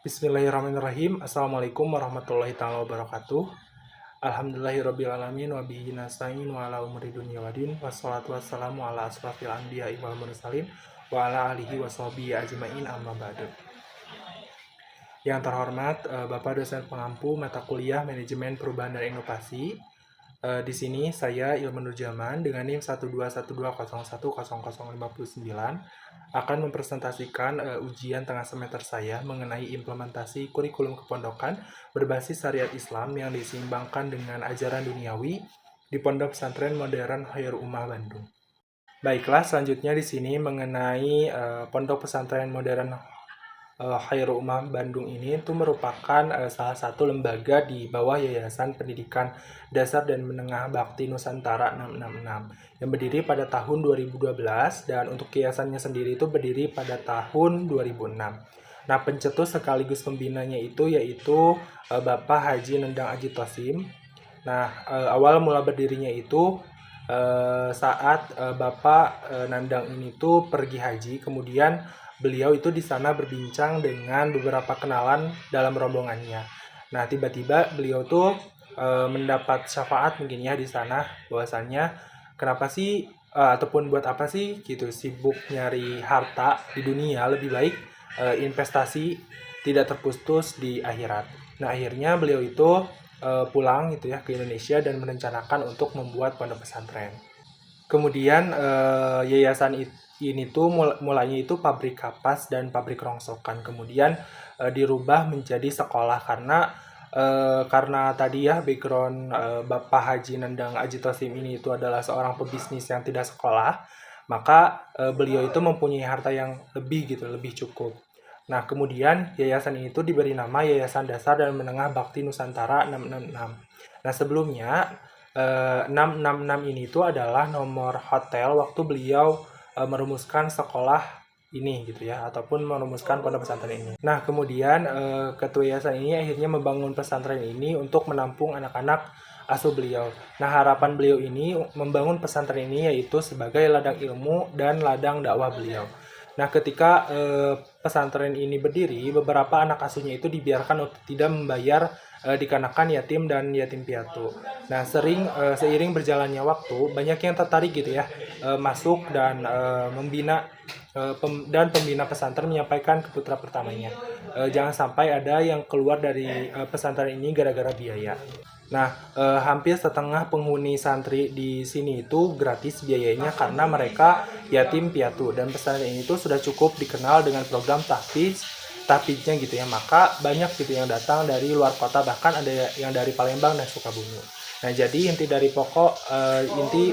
Bismillahirrahmanirrahim. Assalamualaikum warahmatullahi taala wabarakatuh. Alhamdulillahirrabbilalamin wabihi nasta'in wa ala umuri dunya wadin wassalatu wassalamu ala asrafil anbiya'i wal mursalin wa ala alihi washabihi ajmain amma ba'du. Yang terhormat Bapak dosen pengampu mata kuliah Manajemen Perubahan dan Inovasi. Di sini saya Ilman Nurjaman dengan NIM 121201059 akan mempresentasikan ujian tengah semester saya mengenai implementasi kurikulum kepondokan berbasis syariat Islam yang diseimbangkan dengan ajaran duniawi di Pondok Pesantren Modern Khairul Ummah Bandung. Baiklah, selanjutnya di sini mengenai Pondok Pesantren Modern Khairul Ummah Bandung ini itu merupakan salah satu lembaga di bawah Yayasan Pendidikan Dasar dan Menengah Bakti Nusantara 666 yang berdiri pada tahun 2012 dan untuk yayasannya sendiri itu berdiri pada tahun 2006. Nah, pencetus sekaligus pembinanya itu yaitu Bapak Haji Nendang Aji Tosim. Nah, awal mula berdirinya itu saat Bapak Nandang ini tuh pergi haji, kemudian beliau itu di sana berbincang dengan beberapa kenalan dalam rombongannya. Nah, tiba-tiba beliau tuh mendapat syafaat mungkin ya di sana bahwasannya kenapa sih ataupun buat apa sih gitu sibuk nyari harta di dunia, lebih baik investasi tidak terputus di akhirat. Nah, akhirnya beliau itu pulang gitu ya ke Indonesia dan merencanakan untuk membuat pondok pesantren. Kemudian yayasan ini tuh mulanya itu pabrik kapas dan pabrik rongsokan. Kemudian dirubah menjadi sekolah karena tadi ya background Bapak Haji Nendang Aji Tosim ini itu adalah seorang pebisnis yang tidak sekolah, maka beliau itu mempunyai harta yang lebih cukup. Nah, kemudian yayasan ini tuh diberi nama Yayasan Dasar dan Menengah Bakti Nusantara 666. Nah, sebelumnya 666 ini itu adalah nomor hotel waktu beliau merumuskan sekolah ini gitu ya, ataupun merumuskan pondok pesantren ini. Nah, kemudian ketua yayasan ini akhirnya membangun pesantren ini untuk menampung anak-anak asuh beliau. Nah, harapan beliau ini membangun pesantren ini yaitu sebagai ladang ilmu dan ladang dakwah beliau. Nah, ketika pesantren ini berdiri, beberapa anak asuhnya itu dibiarkan untuk tidak membayar dikarenakan yatim dan yatim piatu. Nah, seiring berjalannya waktu, banyak yang tertarik gitu ya masuk dan membina dan pembina pesantren menyampaikan ke putra pertamanya, jangan sampai ada yang keluar dari pesantren ini gara-gara biaya. Nah, hampir setengah penghuni santri di sini itu gratis biayanya karena mereka yatim piatu dan pesantren ini tuh sudah cukup dikenal dengan program tahfidz gitu ya. Maka banyak gitu yang datang dari luar kota, bahkan ada yang dari Palembang dan Sukabumi. Nah, jadi inti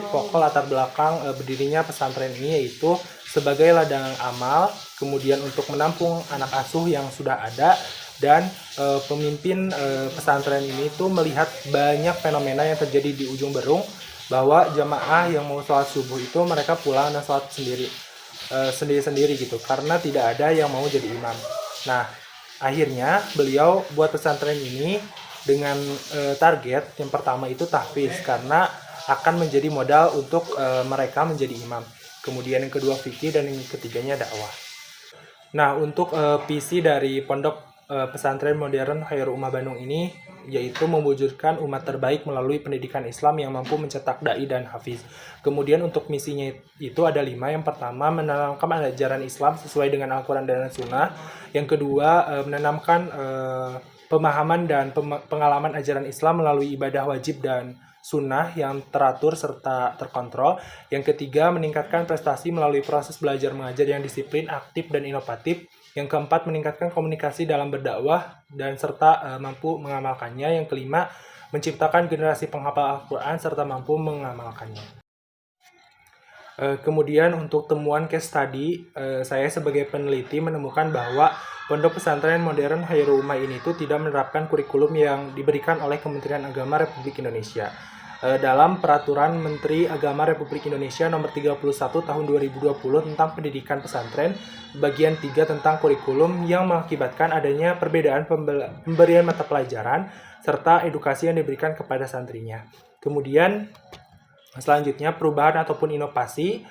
pokok latar belakang berdirinya pesantren ini yaitu sebagai ladang amal, kemudian untuk menampung anak asuh yang sudah ada, dan pemimpin pesantren ini tuh melihat banyak fenomena yang terjadi di ujung Berung, bahwa jamaah yang mau sholat subuh itu mereka pulang dan sholat sendiri-sendiri gitu karena tidak ada yang mau jadi imam. Nah, akhirnya beliau buat pesantren ini dengan target yang pertama itu tahfidz karena akan menjadi modal untuk mereka menjadi imam. Kemudian yang kedua fikih dan yang ketiganya dakwah. Nah, untuk visi dari Pondok Pesantren Modern Khairul Ummah Bandung ini yaitu mewujudkan umat terbaik melalui pendidikan Islam yang mampu mencetak dai dan hafiz. Kemudian untuk misinya itu ada 5. Yang pertama, menanamkan ajaran Islam sesuai dengan Al-Quran dan Sunnah. Yang kedua, menanamkan pemahaman dan pengalaman ajaran Islam melalui ibadah wajib dan sunnah yang teratur serta terkontrol. Yang ketiga, meningkatkan prestasi melalui proses belajar mengajar yang disiplin, aktif, dan inovatif. Yang keempat, meningkatkan komunikasi dalam berdakwah dan serta mampu mengamalkannya. Yang kelima, menciptakan generasi penghafal Al-Quran serta mampu mengamalkannya. Kemudian untuk temuan case study, saya sebagai peneliti menemukan bahwa Pondok Pesantren Modern Khairul Ummah ini itu tidak menerapkan kurikulum yang diberikan oleh Kementerian Agama Republik Indonesia. Dalam Peraturan Menteri Agama Republik Indonesia Nomor 31 Tahun 2020 tentang Pendidikan Pesantren, bagian 3 tentang kurikulum yang mengakibatkan adanya perbedaan pemberian mata pelajaran serta edukasi yang diberikan kepada santrinya. Kemudian selanjutnya perubahan ataupun inovasi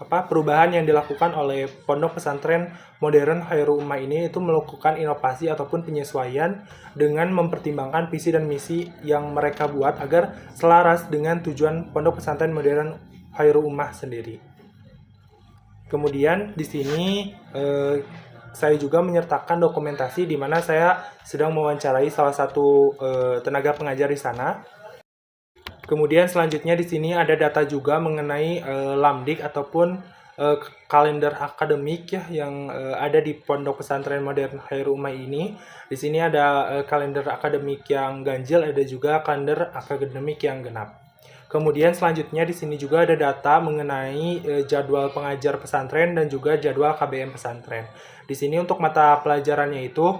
perubahan yang dilakukan oleh Pondok Pesantren Modern Khairul Ummah ini itu melakukan inovasi ataupun penyesuaian dengan mempertimbangkan visi dan misi yang mereka buat agar selaras dengan tujuan Pondok Pesantren Modern Khairul Ummah sendiri. Kemudian di sini saya juga menyertakan dokumentasi di mana saya sedang mewawancarai salah satu tenaga pengajar di sana. Kemudian selanjutnya di sini ada data juga mengenai Lamdik ataupun kalender akademik ya yang ada di Pondok Pesantren Modern Khairul Ummah ini. Di sini ada kalender akademik yang ganjil, ada juga kalender akademik yang genap. Kemudian selanjutnya di sini juga ada data mengenai jadwal pengajar pesantren dan juga jadwal KBM pesantren. Di sini untuk mata pelajarannya itu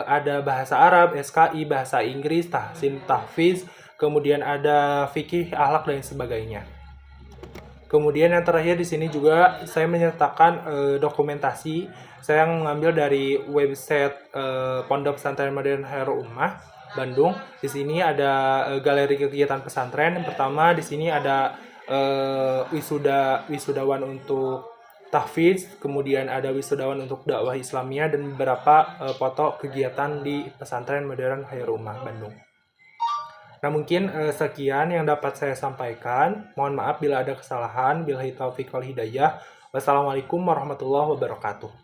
ada bahasa Arab, SKI, bahasa Inggris, tahsin, tahfiz, kemudian ada fikih, akhlak dan sebagainya. Kemudian yang terakhir di sini juga saya menyertakan dokumentasi. Saya mengambil dari website Pondok Pesantren Modern Khairul Ummah Bandung. Di sini ada galeri kegiatan pesantren. Yang pertama di sini ada wisudawan untuk tahfiz, kemudian ada wisudawan untuk dakwah Islamiyah dan beberapa foto kegiatan di Pesantren Modern Khairul Ummah Bandung. Nah, mungkin sekian yang dapat saya sampaikan. Mohon maaf bila ada kesalahan. Billahi taufiq wal hidayah. Wassalamualaikum warahmatullahi wabarakatuh.